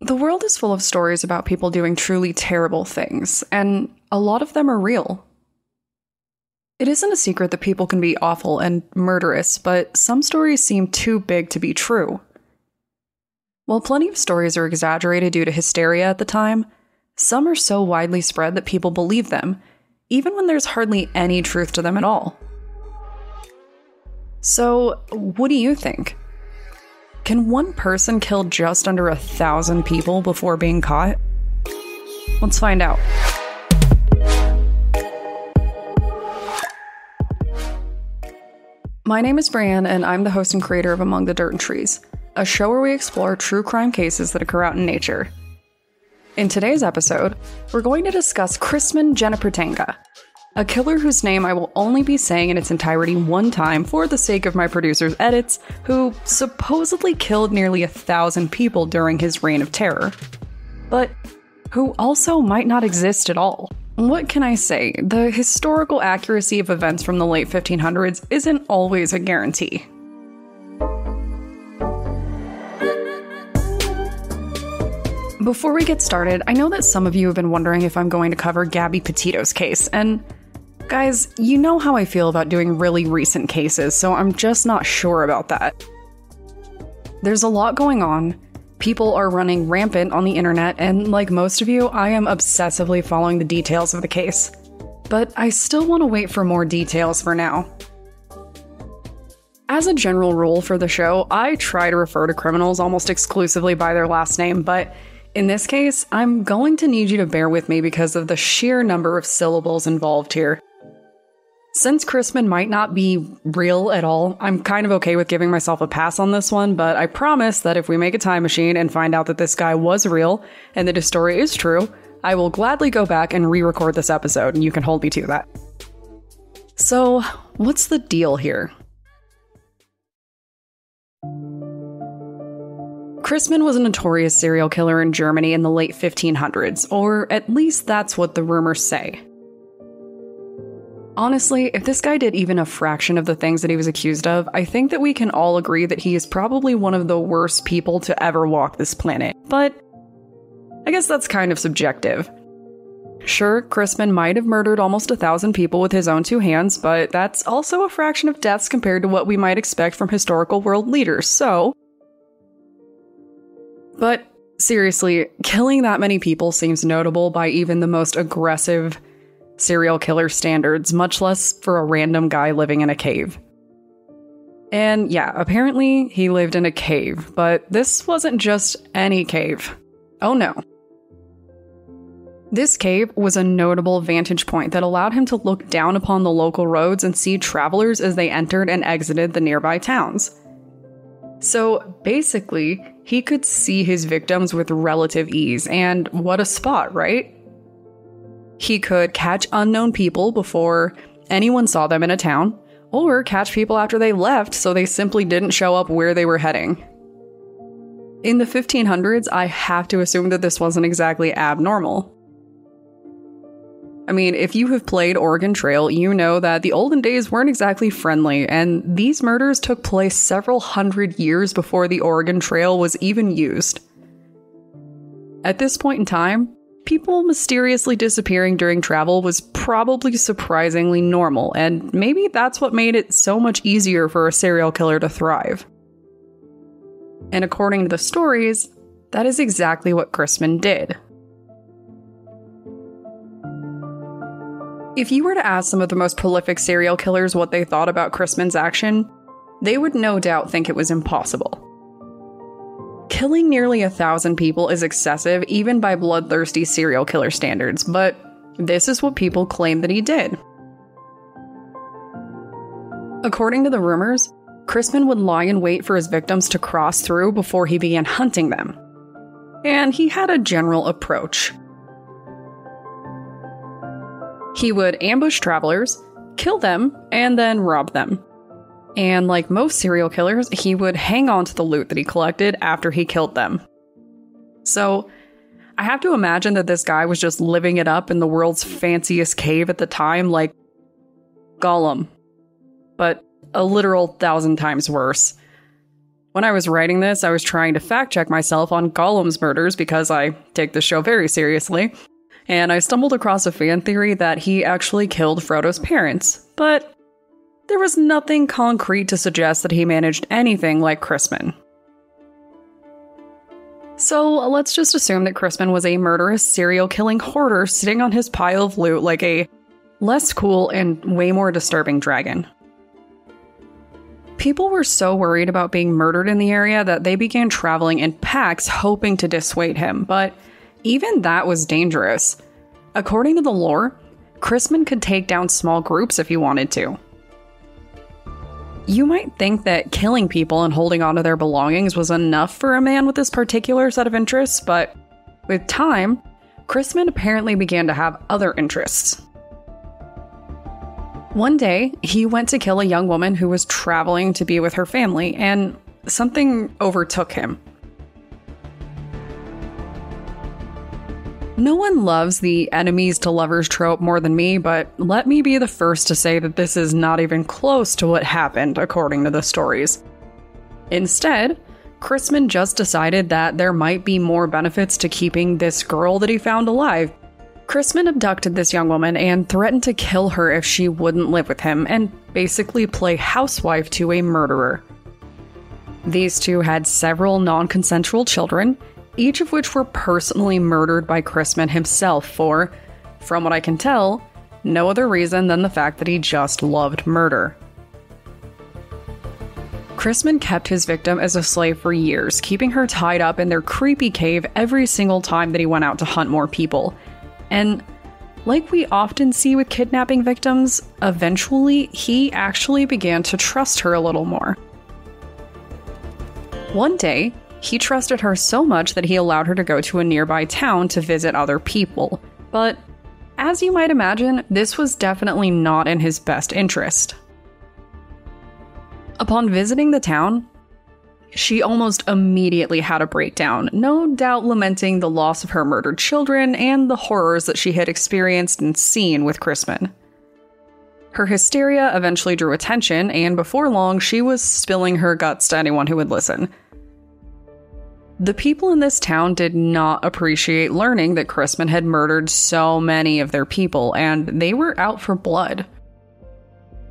The world is full of stories about people doing truly terrible things, and a lot of them are real. It isn't a secret that people can be awful and murderous, but some stories seem too big to be true. While plenty of stories are exaggerated due to hysteria at the time, some are so widely spread that people believe them, even when there's hardly any truth to them at all. So, what do you think? Can one person kill just under 1,000 people before being caught? Let's find out. My name is Brianne, and I'm the host and creator of Among the Dirt and Trees, a show where we explore true crime cases that occur out in nature. In today's episode, we're going to discuss Christman Genipperteinga, a killer whose name I will only be saying in its entirety one time for the sake of my producer's edits, who supposedly killed nearly 1,000 people during his reign of terror, but who also might not exist at all. What can I say? The historical accuracy of events from the late 1500s isn't always a guarantee. Before we get started, I know that some of you have been wondering if I'm going to cover Gabby Petito's case, and guys, you know how I feel about doing really recent cases, so I'm just not sure about that. There's a lot going on. People are running rampant on the internet, and like most of you, I am obsessively following the details of the case. But I still want to wait for more details for now. As a general rule for the show, I try to refer to criminals almost exclusively by their last name, but in this case, I'm going to need you to bear with me because of the sheer number of syllables involved here. Since Christman might not be real at all, I'm kind of okay with giving myself a pass on this one, but I promise that if we make a time machine and find out that this guy was real and that his story is true, I will gladly go back and re-record this episode, and you can hold me to that. So, what's the deal here? Christman was a notorious serial killer in Germany in the late 1500s, or at least that's what the rumors say. Honestly, if this guy did even a fraction of the things that he was accused of, I think that we can all agree that he is probably one of the worst people to ever walk this planet. But I guess that's kind of subjective. Sure, Christman might have murdered almost 1,000 people with his own two hands, but that's also a fraction of deaths compared to what we might expect from historical world leaders, so... But seriously, killing that many people seems notable by even the most aggressive serial killer standards, much less for a random guy living in a cave. And yeah, apparently he lived in a cave, but this wasn't just any cave. Oh no. This cave was a notable vantage point that allowed him to look down upon the local roads and see travelers as they entered and exited the nearby towns. So basically, he could see his victims with relative ease, and what a spot, right? He could catch unknown people before anyone saw them in a town, or catch people after they left so they simply didn't show up where they were heading. In the 1500s, I have to assume that this wasn't exactly abnormal. I mean, if you have played Oregon Trail, you know that the olden days weren't exactly friendly, and these murders took place several hundred years before the Oregon Trail was even used. At this point in time, people mysteriously disappearing during travel was probably surprisingly normal, and maybe that's what made it so much easier for a serial killer to thrive. And according to the stories, that is exactly what Christman did. If you were to ask some of the most prolific serial killers what they thought about Christman's action, they would no doubt think it was impossible. Killing nearly 1,000 people is excessive even by bloodthirsty serial killer standards, but this is what people claim that he did. According to the rumors, Christman would lie in wait for his victims to cross through before he began hunting them. And he had a general approach. He would ambush travelers, kill them, and then rob them. And like most serial killers, he would hang on to the loot that he collected after he killed them. So, I have to imagine that this guy was just living it up in the world's fanciest cave at the time, like Gollum. But a literal 1,000 times worse. When I was writing this, I was trying to fact check myself on Gollum's murders because I take this show very seriously, and I stumbled across a fan theory that he actually killed Frodo's parents, but there was nothing concrete to suggest that he managed anything like Christman. So let's just assume that Christman was a murderous serial-killing hoarder sitting on his pile of loot like a less cool and way more disturbing dragon. People were so worried about being murdered in the area that they began traveling in packs hoping to dissuade him, but even that was dangerous. According to the lore, Christman could take down small groups if he wanted to. You might think that killing people and holding onto their belongings was enough for a man with this particular set of interests, but with time, Christman apparently began to have other interests. One day, he went to kill a young woman who was traveling to be with her family, and something overtook him. No one loves the enemies to lovers trope more than me, but let me be the first to say that this is not even close to what happened, according to the stories. Instead, Christman just decided that there might be more benefits to keeping this girl that he found alive. Christman abducted this young woman and threatened to kill her if she wouldn't live with him, and basically play housewife to a murderer. These two had several non-consensual children, each of which were personally murdered by Christman himself for, from what I can tell, no other reason than the fact that he just loved murder. Christman kept his victim as a slave for years, keeping her tied up in their creepy cave every single time that he went out to hunt more people. And like we often see with kidnapping victims, eventually he actually began to trust her a little more. One day, he trusted her so much that he allowed her to go to a nearby town to visit other people. But as you might imagine, this was definitely not in his best interest. Upon visiting the town, she almost immediately had a breakdown, no doubt lamenting the loss of her murdered children and the horrors that she had experienced and seen with Christman. Her hysteria eventually drew attention, and before long, she was spilling her guts to anyone who would listen. The people in this town did not appreciate learning that Christman had murdered so many of their people, and they were out for blood.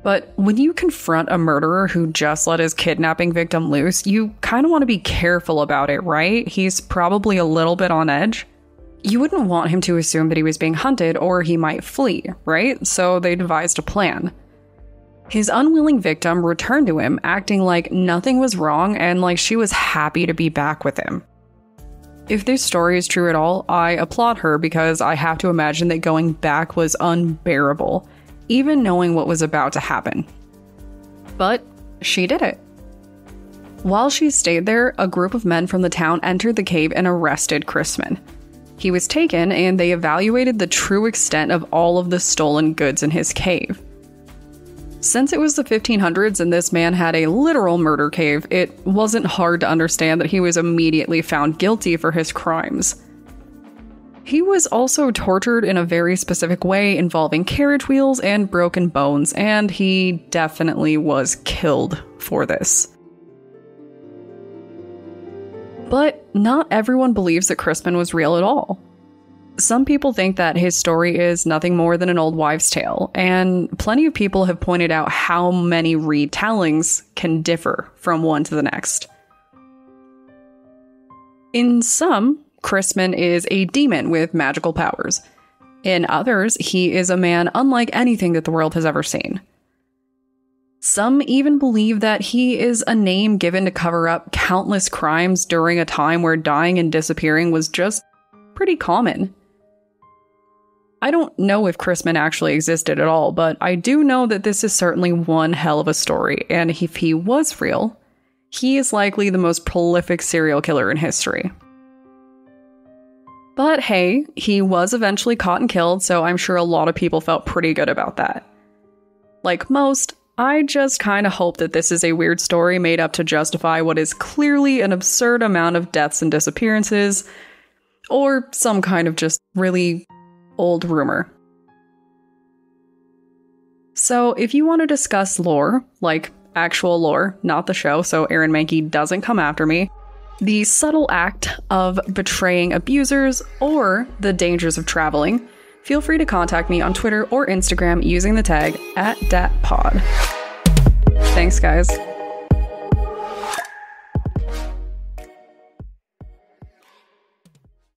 But when you confront a murderer who just let his kidnapping victim loose, you kind of want to be careful about it, right? He's probably a little bit on edge. You wouldn't want him to assume that he was being hunted or he might flee, right? So they devised a plan. His unwilling victim returned to him, acting like nothing was wrong and like she was happy to be back with him. If this story is true at all, I applaud her because I have to imagine that going back was unbearable, even knowing what was about to happen. But she did it. While she stayed there, a group of men from the town entered the cave and arrested Christman. He was taken, and they evaluated the true extent of all of the stolen goods in his cave. Since it was the 1500s and this man had a literal murder cave, it wasn't hard to understand that he was immediately found guilty for his crimes. He was also tortured in a very specific way involving carriage wheels and broken bones, and he definitely was killed for this. But not everyone believes that Christman was real at all. Some people think that his story is nothing more than an old wives' tale, and plenty of people have pointed out how many retellings can differ from one to the next. In some, Christman is a demon with magical powers. In others, he is a man unlike anything that the world has ever seen. Some even believe that he is a name given to cover up countless crimes during a time where dying and disappearing was just pretty common. I don't know if Christman actually existed at all, but I do know that this is certainly one hell of a story, and if he was real, he is likely the most prolific serial killer in history. But hey, he was eventually caught and killed, so I'm sure a lot of people felt pretty good about that. Like most, I just kind of hope that this is a weird story made up to justify what is clearly an absurd amount of deaths and disappearances, or some kind of just really old rumor. So if you want to discuss lore, like actual lore, not the show, so Aaron Mahnke doesn't come after me, the subtle act of betraying abusers, or the dangers of traveling, feel free to contact me on Twitter or Instagram using the tag @datpod. Thanks, guys.